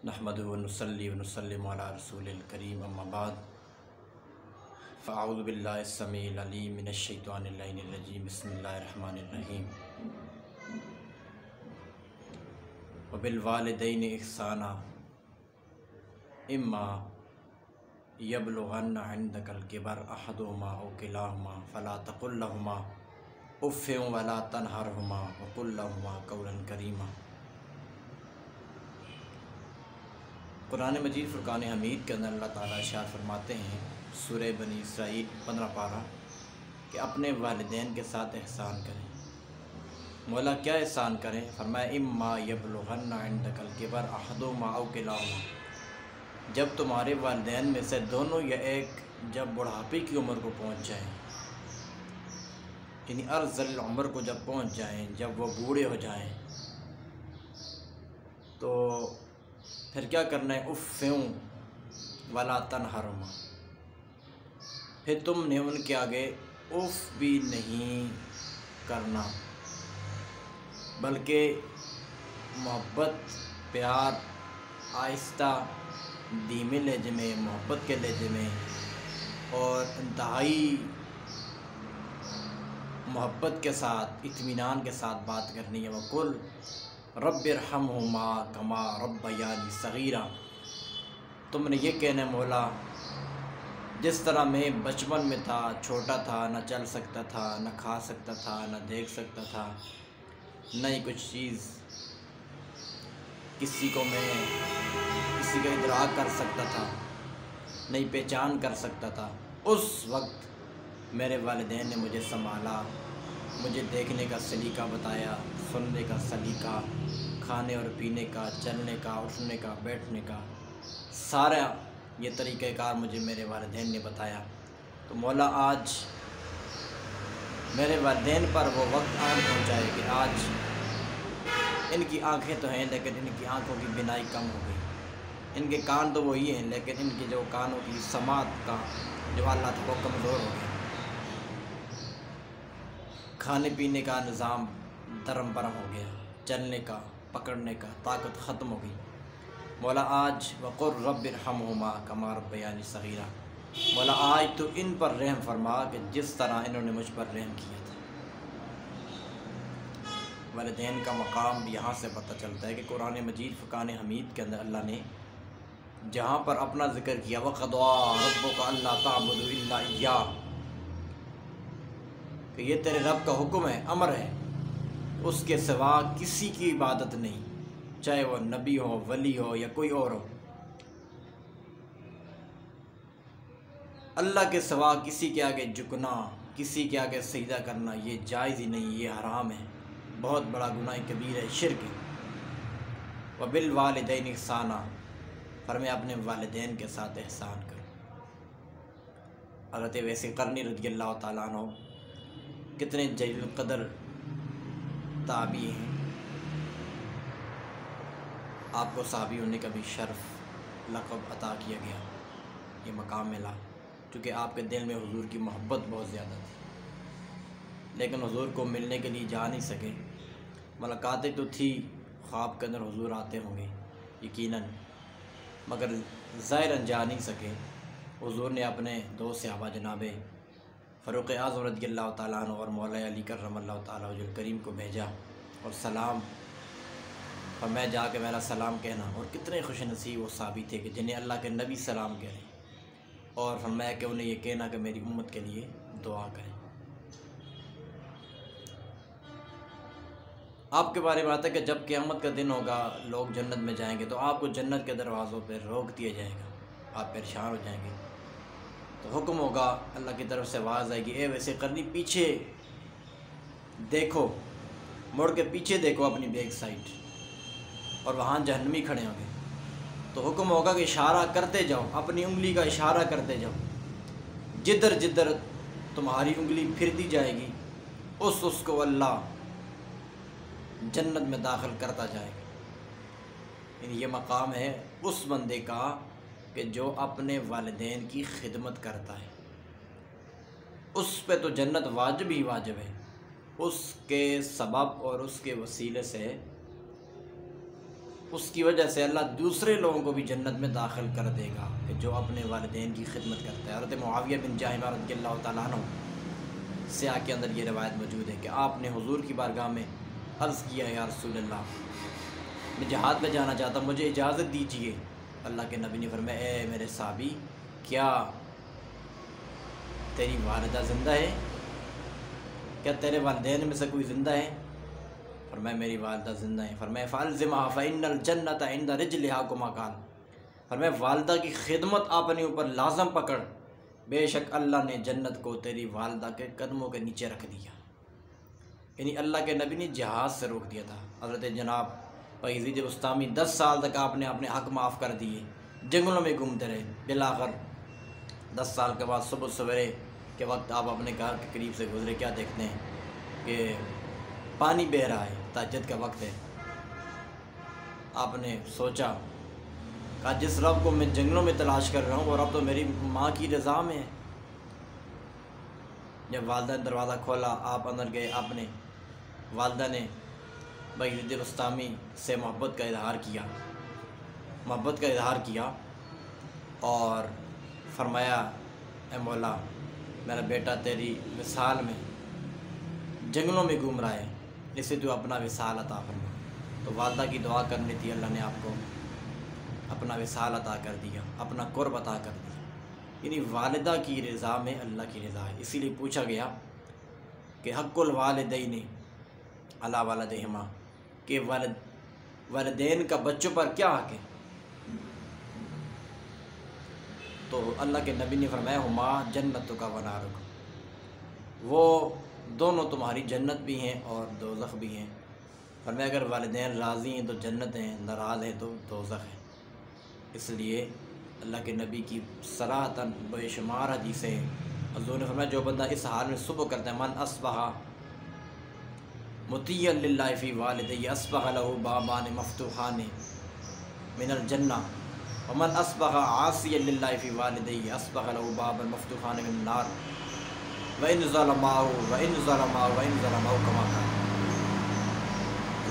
نحمدہ و نصلی و نسلم علی رسول الکریم اما بعد فاعوذ باللہ السمیع العلیم من الشیطان اللعین الرجیم بسم اللہ الرحمن الرحیم وبالوالدین احسانا اما یبلغن عندک الکبر احدہما او کلاہما فلا تقل لہما اف ولا تنہرہما وقل لہما قولا کریما۔ قرآن مجید فرقان حمید کے اندر اللہ تعالیٰ ارشاد فرماتے ہیں سورہ بنی اسرائیل 15 پارہ کہ اپنے والدین کے ساتھ احسان کریں۔ مولا کیا احسان کریں؟ فرمایا اما یبلغن عندک الکبر احدہما او کلاہما، جب تمہارے والدین میں سے دونوں یا ایک جب بڑھاپے کی عمر کو پہنچ جائیں، یعنی ارذل العمر کو جب پہنچ جائیں، جب وہ بوڑھے ہو جائیں، تو پھر کیا کرنا ہے؟ افّوں ولا تنہرہما، پھر تم نے ان کے آگے اف بھی نہیں کرنا، بلکہ محبت پیار آہستہ دھیمے لہجے میں، محبت کے لہجے میں اور انتہائی محبت کے ساتھ اطمینان کے ساتھ بات کرنی ہے۔ وقل رب ارحمہما کما ربیانی صغیرا، تم نے یہ کہنا ہے مولا جس طرح میں بچپن میں تھا، چھوٹا تھا، نہ چل سکتا تھا، نہ کھا سکتا تھا، نہ دیکھ سکتا تھا، نہ ہی کچھ چیز کسی کا ادراک کر سکتا تھا، نہ ہی پہچان کر سکتا تھا، اس وقت میرے والدین نے مجھے سنبھالا، مجھے دیکھنے کا سلیقہ بتایا، سننے کا سلیقہ، کھانے اور پینے کا، چلنے کا، اٹھنے کا، بیٹھنے کا، سارا یہ طریقہ کار مجھے میرے والدین نے بتایا۔ تو مولا آج میرے والدین پر وہ وقت آن پہنچا ہے کہ آج ان کی آنکھیں تو ہیں لیکن ان کی آنکھوں کی بینائی کم ہو گئی، ان کے کان تو وہی ہیں لیکن ان کی جو کانوں کی سماعت کا جو آلہ تھا وہ کمزور ہو گیا، کھانے پینے کا نظام درم برم ہو گیا، چلنے کا، پکڑنے کا طاقت ختم ہو گئی۔ مولا آج وقر رب ارحمہما کما ربیانی صغیرا، مولا آج تو ان پر رحم فرما کہ جس طرح انہوں نے مجھ پر رحم کیا تھا۔ والدین کا مقام یہاں سے پتہ چلتا ہے کہ قرآن مجید فرقان حمید کے اندر اللہ نے جہاں پر اپنا ذکر کیا وَقَضَىٰ رَبُّكَ أَلَّا تَعْبُدُوا إِلَّا إِيَّاهُ، کہ یہ تیرے رب کا حکم ہے، امر ہے، اس کے سوا کسی کی عبادت نہیں، چاہے وہ نبی ہو، ولی ہو یا کوئی اور ہو، اللہ کے سوا کسی کے آگے جھکنا، کسی کے آگے سجدہ کرنا یہ جائز ہی نہیں، یہ حرام ہے، بہت بڑا گناہ کبیر ہے، شرک ہے۔ وبالوالدین احسانا، فرمایا اپنے والدین کے ساتھ احسان کرو۔ حضرت ویس قرنی رضی اللہ تعالیٰ عنہ کتنے جلیل القدر تابعی ہیں، آپ کو صحابی ہونے کا بھی شرف لقب عطا کیا گیا، یہ مقام ملا کیونکہ آپ کے دل میں حضور کی محبت بہت زیادہ تھی، لیکن حضور کو ملنے کے لیے جا نہیں سکے۔ ملاقاتیں تو تھی، خواب کے اندر حضور آتے ہوں گے یقیناً، مگر ظاہراً جا نہیں سکے۔ حضور نے اپنے دو صحابہ جناب فاروق اعظم رضی اللہ تعالیٰ عنہ اور مولا علی کرم اللہ تعالیٰ وجہ الکریم کو بھیجا اور سلام، اور میں جا کے میرا سلام کہنا، اور کتنے خوش نصیب وہ صحابی تھے کہ جنہیں اللہ کے نبی سلام کہہ رہے، اور فرمایا کہ انہیں یہ کہنا کہ میری امت کے لیے دعا کریں۔ آپ کے بارے میں آتا ہے کہ جب قیامت کا دن ہوگا لوگ جنت میں جائیں گے تو آپ کو جنت کے دروازوں پہ روک دیا جائے گا، آپ پریشان ہو جائیں گے، تو حکم ہوگا، اللہ کی طرف سے آواز آئے گی اے ویسے قرنی پیچھے دیکھو، مڑ کے پیچھے دیکھو اپنی بیک سائڈ، اور وہاں جہنمی کھڑے ہوں گے، تو حکم ہوگا کہ اشارہ کرتے جاؤ، اپنی انگلی کا اشارہ کرتے جاؤ، جدھر جدھر تمہاری انگلی پھرتی جائے گی اس کو اللہ جنت میں داخل کرتا جائے گا۔ یعنی یہ مقام ہے اس بندے کا کہ جو اپنے والدین کی خدمت کرتا ہے، اس پہ تو جنت واجب ہی واجب ہے، اس کے سبب اور اس کے وسیلے سے اس کی وجہ سے اللہ دوسرے لوگوں کو بھی جنت میں داخل کر دے گا کہ جو اپنے والدین کی خدمت کرتا ہے۔ حضرت معاویہ بن جاہم رضی اللہ تعالیٰ عنہ سیاہ کے اندر یہ روایت موجود ہے کہ آپ نے حضور کی بارگاہ میں عرض کیا، یا رسول اللہ میں جہاد پہ جانا چاہتا ہوں، مجھے اجازت دیجیے۔ اللہ کے نبی نے فرمایا، اے میرے صحابی، کیا تیری والدہ زندہ ہے؟ کیا تیرے والدین میں سے کوئی زندہ ہے؟ فرمایا میری والدہ زندہ ہیں۔ فرمایا فَأَلْزِمْهَا فَإِنَّ الْجَنَّةَ عِنْدَ رِجْلِهَا كَمَا قَالَ۔ فرمایا والدہ کی خدمت اپنے اوپر لازم پکڑ، بے شک اللہ نے جنت کو تیری والدہ کے قدموں کے نیچے رکھ دیا۔ یعنی اللہ کے نبی نے جہاد سے روک دیا تھا۔ حضرت جناب یزید بسطامی 10 سال تک آپ نے اپنے حق معاف کر دیے، جنگلوں میں گھومتے رہے، بالآخر 10 سال کے بعد صبح سویرے کے وقت آپ اپنے گھر کے قریب سے گزرے، کیا دیکھتے ہیں کہ پانی بہہ رہا ہے، تہجد کا وقت ہے۔ آپ نے سوچا، کہا جس رب کو میں جنگلوں میں تلاش کر رہا ہوں وہ رب تو میری ماں کی رضا میں ہے۔ جب والدہ نے دروازہ کھولا، آپ اندر گئے، اپنے والدہ نے یزید بسطامی سے محبت کا اظہار کیا اور فرمایا، اے مولا میرا بیٹا تیری وصال میں جنگلوں میں گھوم رہا ہے، اسے تو اپنا وصال عطا فرما۔ تو والدہ کی دعا کرنی تھی، اللہ نے آپ کو اپنا وصال عطا کر دیا، اپنا قرب عطا کر دیا۔ یعنی والدہ کی رضا میں اللہ کی رضا ہے۔ اسی لیے پوچھا گیا کہ حق الوالدین علی ولدہما، کہ والدین کا بچوں پر کیا حق ہے؟ تو اللہ کے نبی نے فرمایا ہما جنتک و نارک، وہ دونوں تمہاری جنت بھی ہیں اور دوزخ بھی ہیں۔ فرمایا اگر والدین راضی ہیں تو جنت ہیں، ناراض ہیں تو دوزخ ہے۔ اس لیے اللہ کے نبی کی صراحتاً بے شمار حدیثیں، حضور نے فرمایا جو بندہ اس حال میں صبح کرتا ہے، من اصبح مطیعا للہ فی والدیہ اصبح لہ بابان مفتوحان من الجنہ، ومن اصبح عاصیا للہ فی والدیہ اصبح لہ بابا مفتوحان من النار، وَإِنْ ظَلَمَاهُ كَمَا قَالَ۔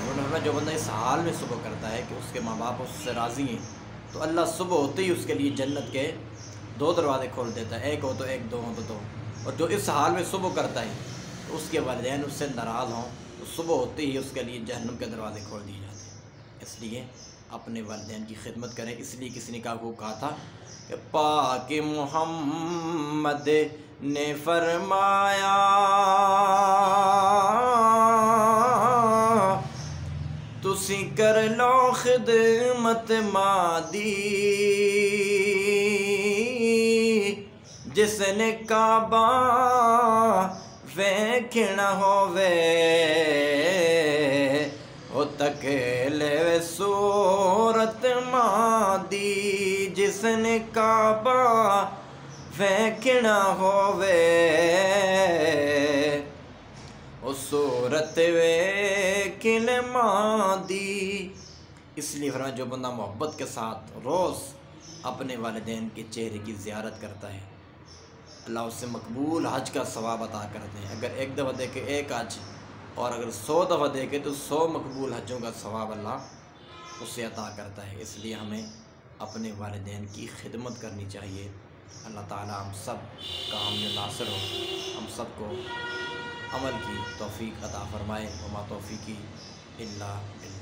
انہوں نے جو بندہ اس حال میں صبح کرتا ہے کہ اس کے ماں باپ اس سے راضی ہیں، تو اللہ صبح ہوتے ہی اس کے لیے جنت کے 2 دروازے کھول دیتا ہے، ایک ہو تو ایک، 2 ہو تو 2۔ اور جو اس حال میں صبح کرتا ہے تو اس کے والدین اس سے ناراض ہوں تو صبح ہوتے ہی اس کے لیے جہنم کے دروازے کھول دیے جاتے ہیں۔ اس لیے اپنے والدین کی خدمت کریں۔ اس لیے کسی نے کہا تھا کہ پاک محمد نے فرمایا تسی کر لو خدمت ماں دی، جس نے کعبہ ویکھنا ہووے او تکلے صورت ماں دی، جس نے کعبہ ویکھنا ہووے او صورت ویکھن ماں دی۔ اس لیے فرمایا جو بندہ محبت کے ساتھ روز اپنے والدین کے چہرے کی زیارت کرتا ہے، اللہ اس سے مقبول حج کا ثواب عطا کرتے ہیں۔ اگر 1 دفعہ دے کے 1 حج، اور اگر 100 دفعہ دے کے تو 100 مقبول حجوں کا ثواب اللہ اس سے عطا کرتا ہے۔ اس لیے ہمیں اپنے والدین کی خدمت کرنی چاہیے۔ اللہ تعالی ہم سب کا حامی ناصر ہو، ہم سب کو عمل کی توفیق عطا فرمائے۔ وما توفیقی الا باللہ۔